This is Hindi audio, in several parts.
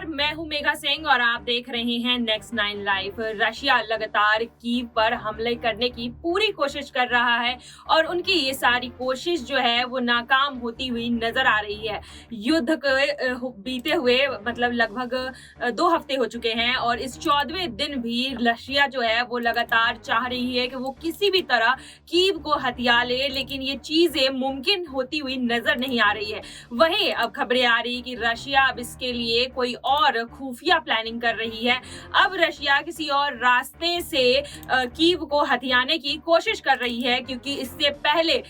नमस्कार, मैं हूं मेघा सिंह और आप देख रहे हैं नेक्स्ट 9 लाइव। रशिया लगातार कीव पर हमले करने की पूरी कोशिश कर रहा है और उनकी ये सारी कोशिश जो है वो नाकाम होती हुई नजर आ रही है। युद्ध के बीते हुए मतलब लगभग 2 हफ्ते हो चुके हैं और इस 14वें दिन भी रशिया जो है वो लगातार चाह रही है कि वो किसी भी तरह कीव को हथिया ले, लेकिन ये चीजें मुमकिन होती हुई नजर नहीं आ रही है। वहीं अब खबरें आ रही कि रशिया अब इसके लिए कोई और खुफिया प्लानिंग कर रही है। अब रशिया किसी और रास्ते से कीव को हथियाने की कोशिश कर रही है, क्योंकि इससे पहले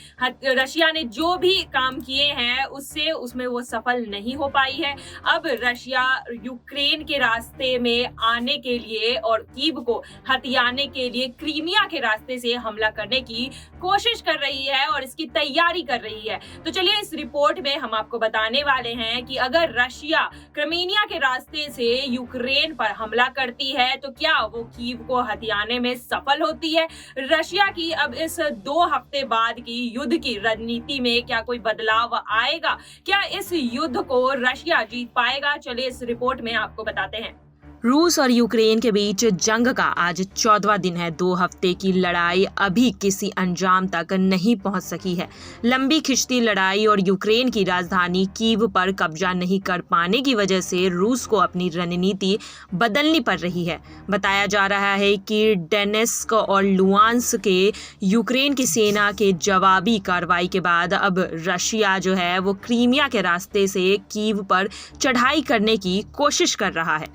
रशिया ने जो भी काम किए हैं उसमें वो सफल नहीं हो पाई है। अब रशिया यूक्रेन के रास्ते में आने के लिए और कीव को हथियाने के लिए क्रीमिया के रास्ते से हमला करने की कोशिश कर रही है और इसकी तैयारी कर रही है। तो चलिए इस रिपोर्ट में हम आपको बताने वाले हैं कि अगर रशिया क्रीमिया के रास्ते से यूक्रेन पर हमला करती है तो क्या वो कीव को हथियाने में सफल होती है। रशिया की अब इस 2 हफ्ते बाद की युद्ध की रणनीति में क्या कोई बदलाव आएगा, क्या इस युद्ध को रशिया जीत पाएगा, चलिए इस रिपोर्ट में आपको बताते हैं। रूस और यूक्रेन के बीच जंग का आज 14वां दिन है। 2 हफ्ते की लड़ाई अभी किसी अंजाम तक नहीं पहुंच सकी है। लंबी खिंचती लड़ाई और यूक्रेन की राजधानी कीव पर कब्जा नहीं कर पाने की वजह से रूस को अपनी रणनीति बदलनी पड़ रही है। बताया जा रहा है कि डोनेत्स्क और लुहांस्क के यूक्रेन की सेना के जवाबी कार्रवाई के बाद अब रशिया जो है वो क्रीमिया के रास्ते से कीव पर चढ़ाई करने की कोशिश कर रहा है।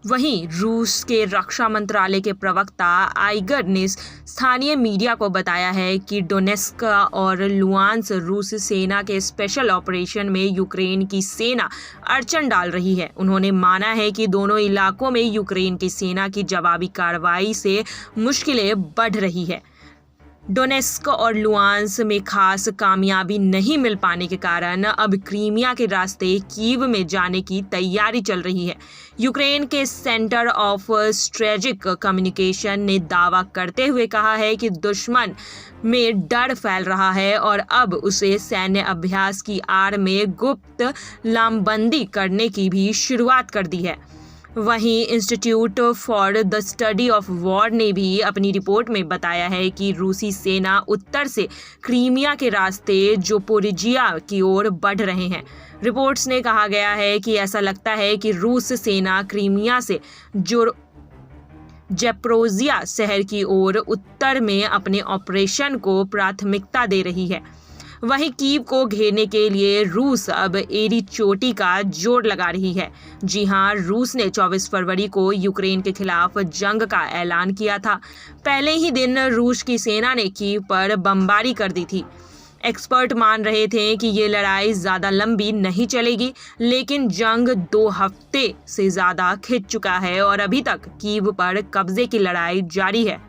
वहीं रूस के रक्षा मंत्रालय के प्रवक्ता आइगर ने स्थानीय मीडिया को बताया है कि डोनेत्स्क और लुहांस्क रूस सेना के स्पेशल ऑपरेशन में यूक्रेन की सेना अड़चन डाल रही है। उन्होंने माना है कि दोनों इलाकों में यूक्रेन की सेना की जवाबी कार्रवाई से मुश्किलें बढ़ रही है। डोनेत्स्क और लुहांस्क में खास कामयाबी नहीं मिल पाने के कारण अब क्रीमिया के रास्ते कीव में जाने की तैयारी चल रही है। यूक्रेन के सेंटर ऑफ स्ट्रेटेजिक कम्युनिकेशन ने दावा करते हुए कहा है कि दुश्मन में डर फैल रहा है और अब उसे सैन्य अभ्यास की आड़ में गुप्त लामबंदी करने की भी शुरुआत कर दी है। वहीं institute for the study of war ने भी अपनी रिपोर्ट में बताया है कि रूसी सेना उत्तर से क्रीमिया के रास्ते ज़पोरिजिया की ओर बढ़ रहे हैं। रिपोर्ट्स ने कहा गया है कि ऐसा लगता है कि रूस सेना क्रीमिया से ज़पोरिजिया शहर की ओर उत्तर में अपने ऑपरेशन को प्राथमिकता दे रही है। वहीं कीव को घेरने के लिए रूस अब एरी चोटी का जोर लगा रही है। जी हां, रूस ने 24 फरवरी को यूक्रेन के खिलाफ जंग का ऐलान किया था। पहले ही दिन रूस की सेना ने कीव पर बमबारी कर दी थी। एक्सपर्ट मान रहे थे कि ये लड़ाई ज़्यादा लंबी नहीं चलेगी, लेकिन जंग 2 हफ्ते से ज़्यादा खिंच चुका है और अभी तक कीव पर कब्जे की लड़ाई जारी है।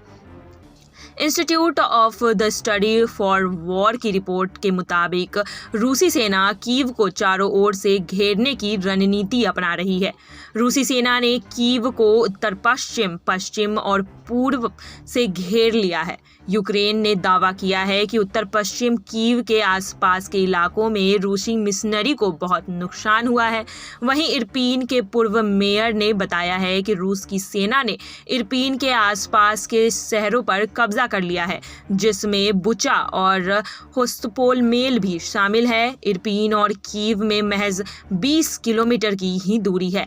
Institute of the study for war की रिपोर्ट के मुताबिक रूसी सेना कीव को चारों ओर से घेरने की रणनीति अपना रही है। रूसी सेना ने कीव को उत्तर पश्चिम, पश्चिम और पूर्व से घेर लिया है। यूक्रेन ने दावा किया है कि उत्तर पश्चिम कीव के आसपास के इलाकों में रूसी मिशनरी को बहुत नुकसान हुआ है। वहीं इरपिन के पूर्व मेयर ने बताया है कि रूस की सेना ने इरपिन के आसपास के शहरों पर कब्जा कर लिया है, जिसमें बुचा और होस्टोपोल भी शामिल है। इरपिन और कीव में महज 20 किलोमीटर की ही दूरी है।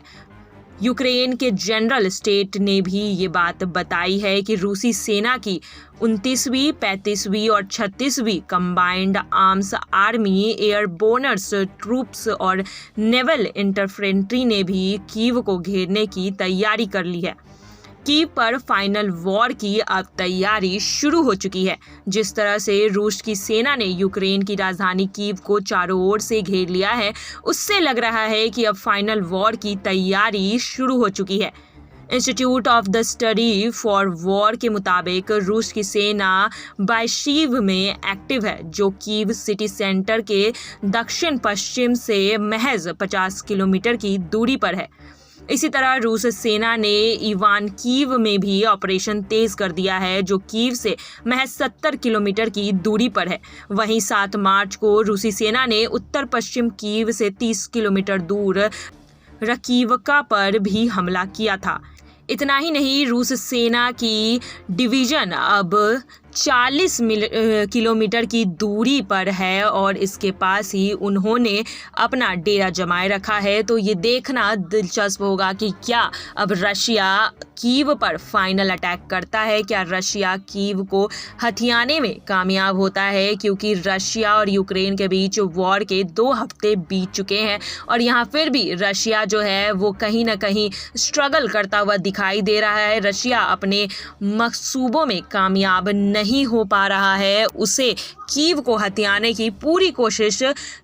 यूक्रेन के जनरल स्टेट ने भी ये बात बताई है कि रूसी सेना की 29वीं, 35वीं और 36वीं कंबाइंड आर्म्स आर्मी, एयरबोर्नर्स ट्रूप्स और नेवल इंफेंट्री ने भी कीव को घेरने की तैयारी कर ली है। कीव पर फाइनल वॉर की अब तैयारी शुरू हो चुकी है। जिस तरह से रूस की सेना ने यूक्रेन की राजधानी कीव को चारों ओर से घेर लिया है, उससे लग रहा है कि अब फाइनल वॉर की तैयारी शुरू हो चुकी है। Institute of the study for war के मुताबिक रूस की सेना बायशीव में एक्टिव है, जो कीव सिटी सेंटर के दक्षिण पश्चिम से महज 50 किलोमीटर की दूरी पर है। इसी तरह रूस सेना ने इवानकीव में भी ऑपरेशन तेज कर दिया है, जो कीव से महज 70 किलोमीटर की दूरी पर है। वहीं 7 मार्च को रूसी सेना ने उत्तर पश्चिम कीव से 30 किलोमीटर दूर रकीवका पर भी हमला किया था। इतना ही नहीं, रूस सेना की डिवीजन अब 40 किलोमीटर की दूरी पर है और इसके पास ही उन्होंने अपना डेरा जमाए रखा है। तो ये देखना दिलचस्प होगा कि क्या अब रशिया कीव पर फाइनल अटैक करता है, क्या रशिया कीव को हथियाने में कामयाब होता है, क्योंकि रशिया और यूक्रेन के बीच वॉर के 2 हफ्ते बीत चुके हैं और यहाँ फिर भी रशिया जो है वो कहीं ना कहीं स्ट्रगल करता हुआ दिखाई दे रहा है। रशिया अपने मंसूबों में कामयाब नहीं हो पा रहा है, उसे कीव को हथियाने की पूरी कोशिश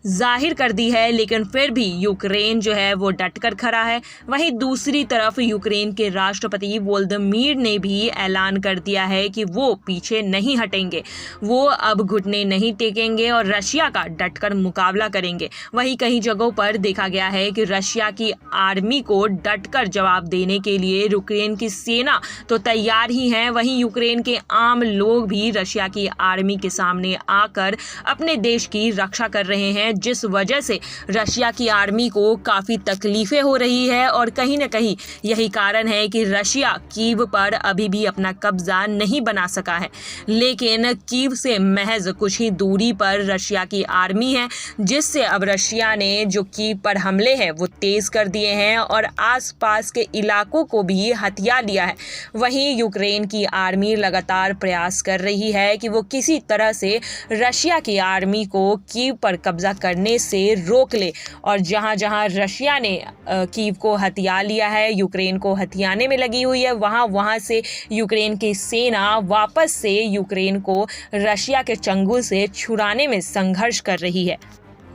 जाहिर कर दी है, लेकिन फिर भी यूक्रेन जो है वो डटकर खड़ा है। वहीं दूसरी तरफ यूक्रेन के राष्ट्रपति वोलोदिमीर ने भी ऐलान कर दिया है कि वो पीछे नहीं हटेंगे, वो अब घुटने नहीं टेकेंगे और रशिया का डटकर मुकाबला करेंगे। वहीं कई जगहों पर देखा गया है कि रशिया की आर्मी को डटकर जवाब देने के लिए यूक्रेन की सेना तो तैयार ही है, वहीं यूक्रेन के आम लोग भी रशिया की आर्मी के सामने आकर अपने देश की रक्षा कर रहे हैं, जिस वजह से रशिया की आर्मी को काफ़ी तकलीफें हो रही है और कहीं ना कहीं यही कारण है कि रशिया कीव पर अभी भी अपना कब्जा नहीं बना सका है। लेकिन कीव से महज कुछ ही दूरी पर रशिया की आर्मी है, जिससे अब रशिया ने जो कीव पर हमले हैं वो तेज कर दिए हैं और आसपास के इलाकों को भी हथिया लिया है। वहीं यूक्रेन की आर्मी लगातार प्रयास कर रही है कि वो किसी तरह से रशिया की आर्मी को कीव पर कब्जा करने से रोक ले और जहां जहां रशिया ने कीव को हथिया लिया है, यूक्रेन को हथियाने में लगी हुई है, वहां से यूक्रेन की सेना वापस से यूक्रेन को रशिया के चंगुल से छुड़ाने में संघर्ष कर रही है।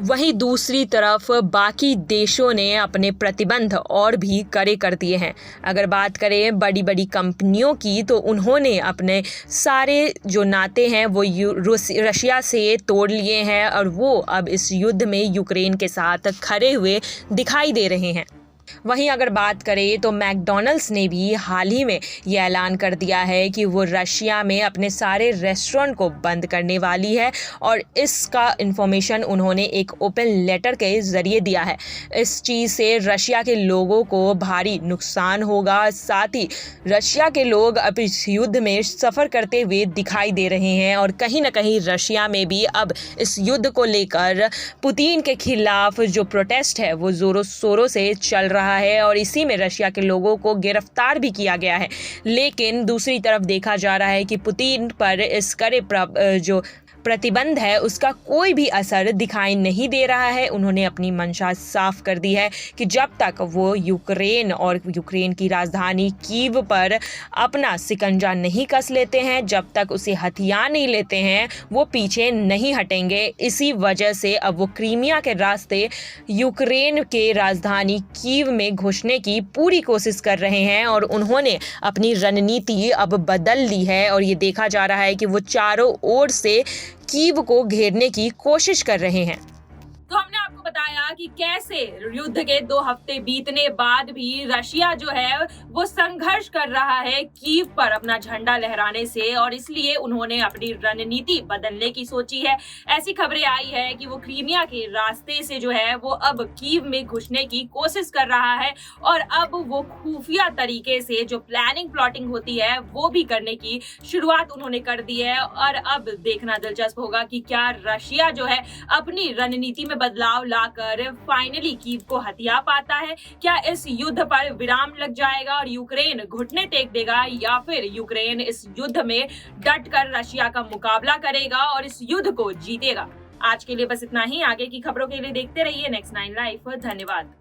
वहीं दूसरी तरफ बाकी देशों ने अपने प्रतिबंध और भी कड़े कर दिए हैं। अगर बात करें बड़ी बड़ी कंपनियों की, तो उन्होंने अपने सारे जो नाते हैं वो रशिया से तोड़ लिए हैं और वो अब इस युद्ध में यूक्रेन के साथ खड़े हुए दिखाई दे रहे हैं। वहीं अगर बात करें तो मैकडॉनल्ड्स ने भी हाल ही में ये ऐलान कर दिया है कि वो रशिया में अपने सारे रेस्टोरेंट को बंद करने वाली है और इसका इन्फॉर्मेशन उन्होंने एक ओपन लेटर के ज़रिए दिया है। इस चीज़ से रशिया के लोगों को भारी नुकसान होगा, साथ ही रशिया के लोग अब इस युद्ध में सफ़र करते हुए दिखाई दे रहे हैं और कहीं ना कहीं रशिया में भी अब इस युद्ध को लेकर पुतिन के खिलाफ जो प्रोटेस्ट है वो ज़ोरों शोरों से चल रहा है और इसी में रशिया के लोगों को गिरफ्तार भी किया गया है। लेकिन दूसरी तरफ देखा जा रहा है कि पुतिन पर इस कड़े जो प्रतिबंध है उसका कोई भी असर दिखाई नहीं दे रहा है। उन्होंने अपनी मंशा साफ कर दी है कि जब तक वो यूक्रेन और यूक्रेन की राजधानी कीव पर अपना सिकंजा नहीं कस लेते हैं, जब तक उसे हथिया नहीं लेते हैं, वो पीछे नहीं हटेंगे। इसी वजह से अब वो क्रीमिया के रास्ते यूक्रेन के राजधानी कीव में घुसने की पूरी कोशिश कर रहे हैं और उन्होंने अपनी रणनीति अब बदल ली है और ये देखा जा रहा है कि वो चारों ओर से कीव को घेरने की कोशिश कर रहे हैं। तो हमने आपको बताया कि कैसे युद्ध के 2 हफ्ते बीतने बाद भी रशिया जो है वो संघर्ष कर रहा है कीव पर अपना झंडा लहराने से और इसलिए उन्होंने अपनी रणनीति बदलने की सोची है। ऐसी खबरें आई है कि वो क्रीमिया के रास्ते से जो है वो अब कीव में घुसने की कोशिश कर रहा है और अब वो खुफिया तरीके से जो प्लानिंग प्लॉटिंग होती है वो भी करने की शुरुआत उन्होंने कर दी है। और अब देखना दिलचस्प होगा कि क्या रशिया जो है अपनी रणनीति में बदलाव लाकर फाइनली कीव को हथिया पाता है। क्या इस युद्ध पर विराम लग जाएगा और यूक्रेन घुटने टेक देगा या फिर यूक्रेन इस युद्ध में डटकर रशिया का मुकाबला करेगा और इस युद्ध को जीतेगा। आज के लिए बस इतना ही। आगे की खबरों के लिए देखते रहिए नेक्स्ट 9 लाइव। धन्यवाद।